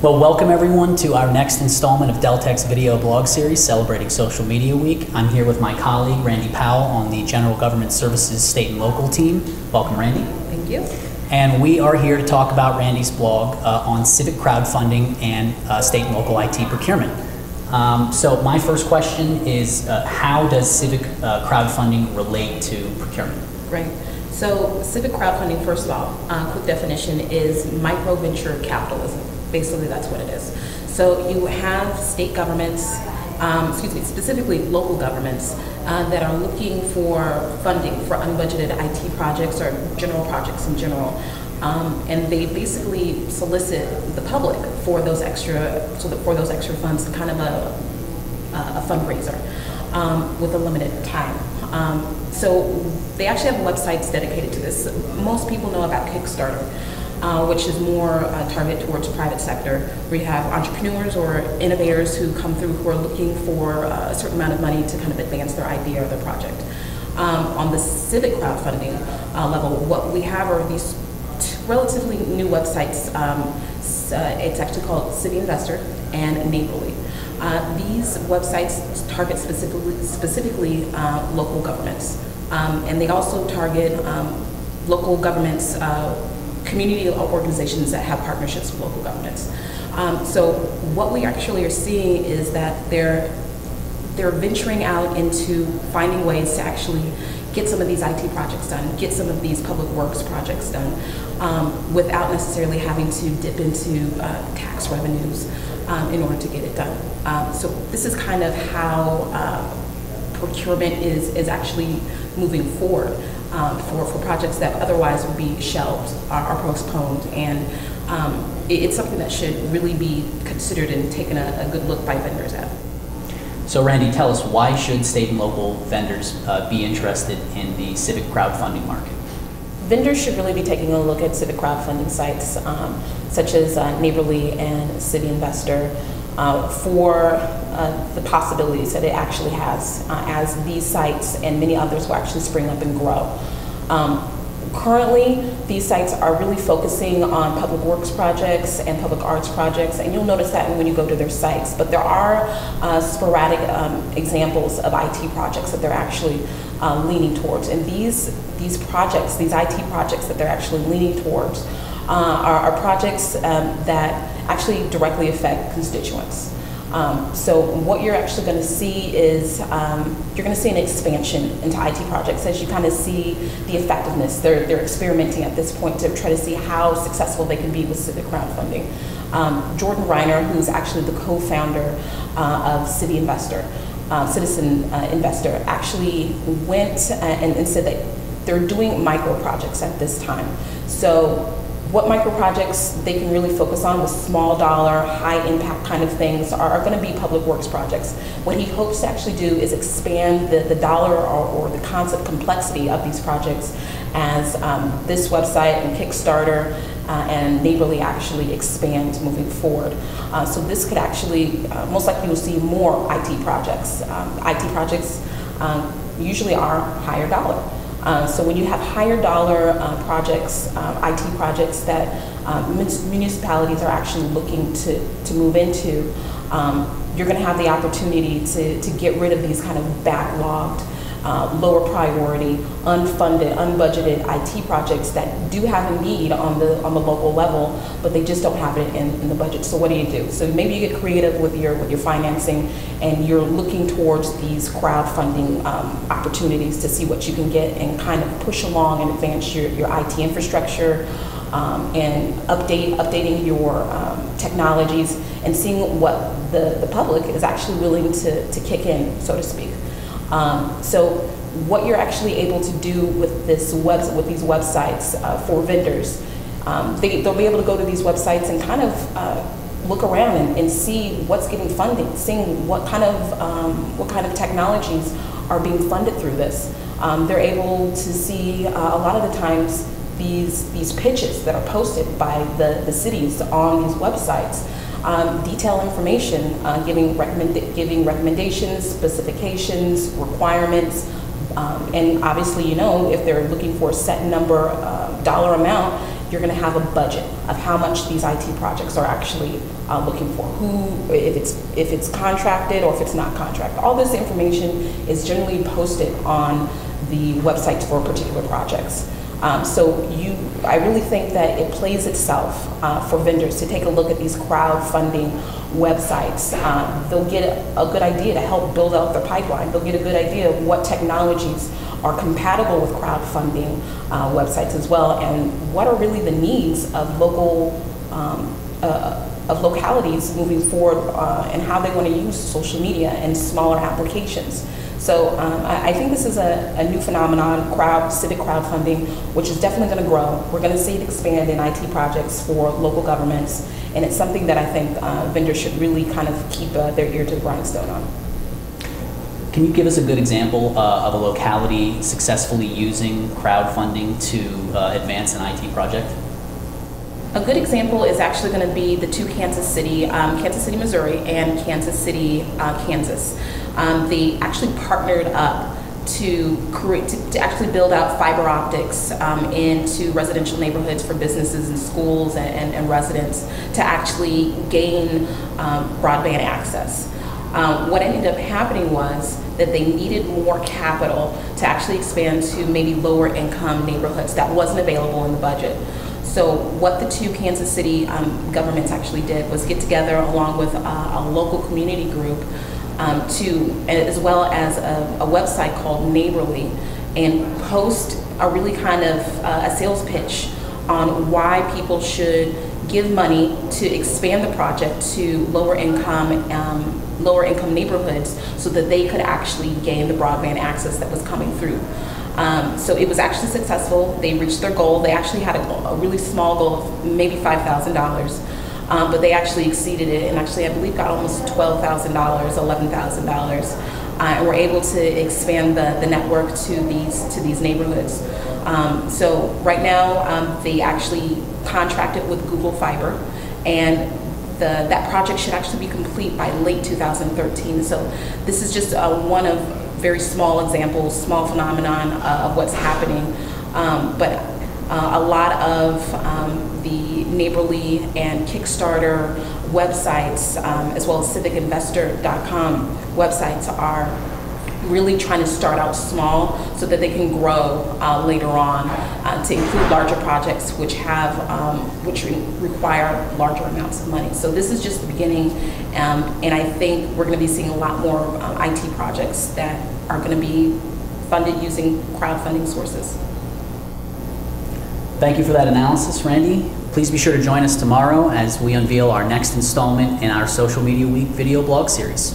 Well, welcome everyone to our next installment of Deltek's video blog series celebrating Social Media Week. I'm here with my colleague, Randy Powell, on the General Government Services State and Local team. Welcome, Randy. Thank you. And we are here to talk about Randy's blog on civic crowdfunding and state and local IT procurement. So my first question is, how does civic crowdfunding relate to procurement? Right. So civic crowdfunding, first of all, quick definition is micro venture capitalism. Basically, that's what it is. So you have state governments, specifically local governments, that are looking for funding for unbudgeted IT projects or general projects in general. And they basically solicit the public for those extra, funds to kind of a fundraiser with a limited time. So they actually have websites dedicated to this. Most people know about Kickstarter, which is more targeted towards private sector, where you have entrepreneurs or innovators who come through who are looking for a certain amount of money to kind of advance their idea or their project. On the civic crowdfunding level, what we have are these relatively new websites. It's actually called Civic and Neighborly. These websites target specifically local governments, and they also target local governments, community organizations that have partnerships with local governments. So what we actually are seeing is that they're venturing out into finding ways to actually get some of these IT projects done, get some of these public works projects done, without necessarily having to dip into tax revenues in order to get it done. So this is kind of how procurement is actually moving forward for projects that otherwise would be shelved or postponed. And it's something that should really be considered and taken a good look by vendors at. So Randy, tell us, why should state and local vendors be interested in the civic crowdfunding market? Vendors should really be taking a look at civic crowdfunding sites such as Neighborly and City Investor for the possibilities that it actually has as these sites and many others will actually spring up and grow. Currently, these sites are really focusing on public works projects and public arts projects, and you'll notice that when you go to their sites. But there are sporadic examples of IT projects that they're actually leaning towards. And these projects, these IT projects that they're actually leaning towards are projects that actually directly affect constituents. So what you're actually going to see is you're going to see an expansion into IT projects as you kind of see the effectiveness. They're experimenting at this point to try to see how successful they can be with civic crowdfunding. Jordan Reiner, who's actually the co-founder of Citizen Investor, actually went and said that they're doing micro projects at this time. So what micro projects they can really focus on with small dollar, high impact kind of things are going to be public works projects. What he hopes to actually do is expand the dollar or the concept complexity of these projects as this website and Kickstarter and Neighborly actually expand moving forward. So this could actually, most likely you'll see more IT projects. IT projects usually are higher dollar. So when you have higher dollar projects, IT projects that municipalities are actually looking to move into, you're going to have the opportunity to get rid of these kind of backlogged, lower priority, unfunded, unbudgeted IT projects that do have a need on the local level, but they just don't have it in the budget. So what do? So maybe you get creative with your financing, and you're looking towards these crowdfunding opportunities to see what you can get and kind of push along and advance your IT infrastructure and updating your technologies and seeing what the public is actually willing to kick in, so to speak. So what you're actually able to do with these websites for vendors, they'll be able to go to these websites and kind of look around and see what's getting funding, seeing what kind of technologies are being funded through this. They're able to see a lot of the times these pitches that are posted by the cities on these websites. Detailed information, giving recommendations, specifications, requirements, and obviously, if they're looking for a set number dollar amount, you're going to have a budget of how much these IT projects are actually looking for, if it's contracted or if it's not contracted. All this information is generally posted on the websites for particular projects. I really think that it plays itself for vendors to take a look at these crowdfunding websites. They'll get a good idea to help build out their pipeline. They'll get a good idea of what technologies are compatible with crowdfunding websites as well, and what are really the needs of localities moving forward, and how they want to use social media and smaller applications. So I think this is a new phenomenon, civic crowdfunding, which is definitely going to grow. We're going to see it expand in IT projects for local governments, and it's something that I think vendors should really kind of keep their ear to the grindstone on. Can you give us a good example of a locality successfully using crowdfunding to advance an IT project? A good example is actually going to be the two Kansas City, Missouri, and Kansas City, Kansas. They actually partnered up to actually build out fiber optics into residential neighborhoods for businesses and schools and residents to actually gain broadband access. What ended up happening was that they needed more capital to actually expand to maybe lower income neighborhoods that wasn't available in the budget. So what the two Kansas City governments actually did was get together along with a local community group as well as a website called Neighborly, and post a really kind of a sales pitch on why people should give money to expand the project to lower income neighborhoods so that they could actually gain the broadband access that was coming through. So it was actually successful. They reached their goal. They actually had a really small goal of maybe $5,000, but they actually exceeded it, and actually I believe got almost $12,000, $11,000, and were able to expand the network to these neighborhoods. So right now they actually contracted with Google Fiber, and that project should actually be complete by late 2013. So this is just one of very small examples, small phenomenon of what's happening. But a lot of the Neighborly and Kickstarter websites, as well as civicinvestor.com websites, are really trying to start out small so that they can grow later on to include larger projects which require larger amounts of money. So this is just the beginning, and I think we're going to be seeing a lot more IT projects that are going to be funded using crowdfunding sources. Thank you for that analysis, Randy. Please be sure to join us tomorrow as we unveil our next installment in our Social Media Week video blog series.